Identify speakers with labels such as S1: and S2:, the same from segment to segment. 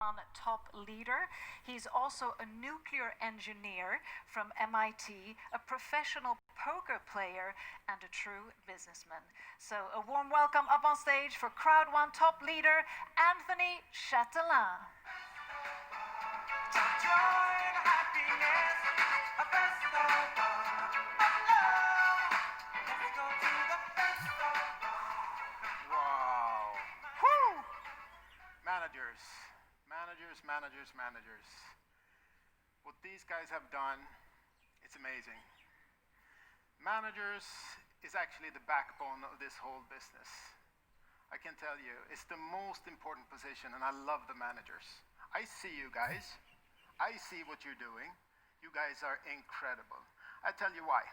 S1: One top leader. He's also a nuclear engineer from MIT, a professional poker player, and a true businessman. So a warm welcome up on stage for Crowd One top leader, Anthony Chatelain.
S2: Wow. Woo! Managers. What these guys have done, it's amazing. Managers is actually the backbone of this whole business. I can tell you, it's the most important position, and I love the managers. I see you guys. I see what you're doing. You guys are incredible. I tell you why.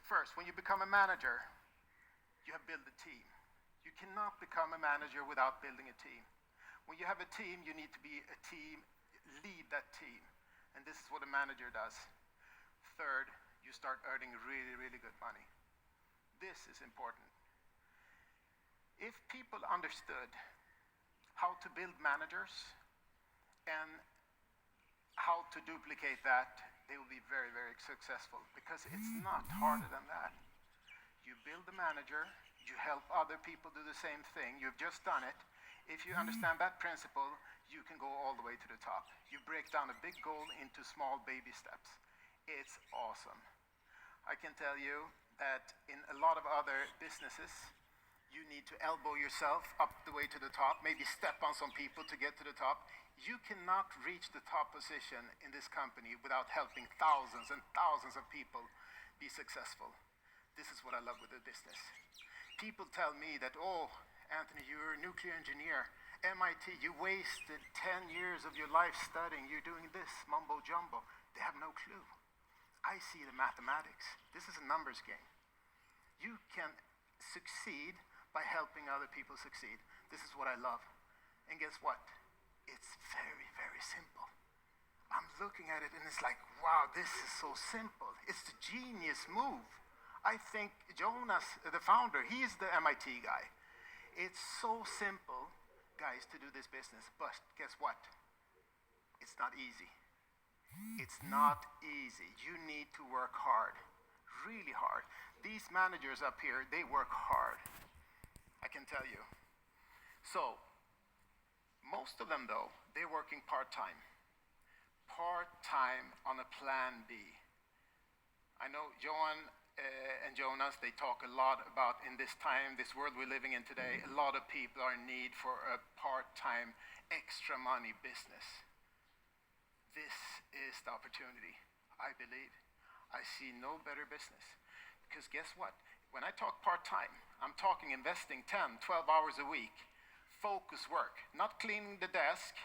S2: First, when you become a manager, you have built a team. You cannot become a manager without building a team. When you have a team, you need to be a team, lead that team. And this is what a manager does. Third, you start earning really, really good money. This is important. If people understood how to build managers and how to duplicate that, they will be very, very successful, because it's not harder than that. You build a manager, you help other people do the same thing, you've just done it. If you understand that principle, you can go all the way to the top. You break down a big goal into small baby steps. It's awesome. I can tell you that in a lot of other businesses, you need to elbow yourself up the way to the top, maybe step on some people to get to the top. You cannot reach the top position in this company without helping thousands and thousands of people be successful. This is what I love with the business. People tell me that, oh, Anthony, you're a nuclear engineer. MIT, you wasted 10 years of your life studying. You're doing this mumbo jumbo. They have no clue. I see the mathematics. This is a numbers game. You can succeed by helping other people succeed. This is what I love. And guess what? It's very, very simple. I'm looking at it and it's like, wow, this is so simple. It's the genius move. I think Jonas, the founder, he's the MIT guy. It's so simple, guys, to do this business. But guess what? It's not easy. It's not easy. You need to work hard, really hard. These managers up here, they work hard, I can tell you. So, most of them though, they're working part-time. Part-time on a plan B. I know Johan and Jonas, they talk a lot about, in this time, this world we're living in today, a lot of people are in need for a part-time, extra money business. This is the opportunity, I believe. I see no better business. Because guess what? When I talk part-time, I'm talking investing 10, 12 hours a week. Focus work, not cleaning the desk.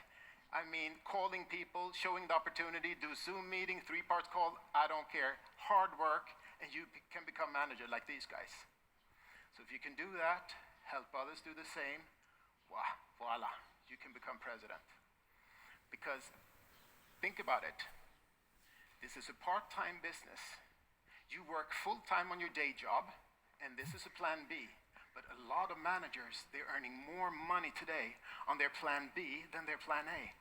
S2: I mean, calling people, showing the opportunity, do Zoom meeting, 3-part call, I don't care. Hard work, and you can become manager like these guys. So if you can do that, help others do the same, voila, you can become president. Because think about it. This is a part-time business. You work full-time on your day job, and this is a plan B. But a lot of managers, they're earning more money today on their plan B than their plan A.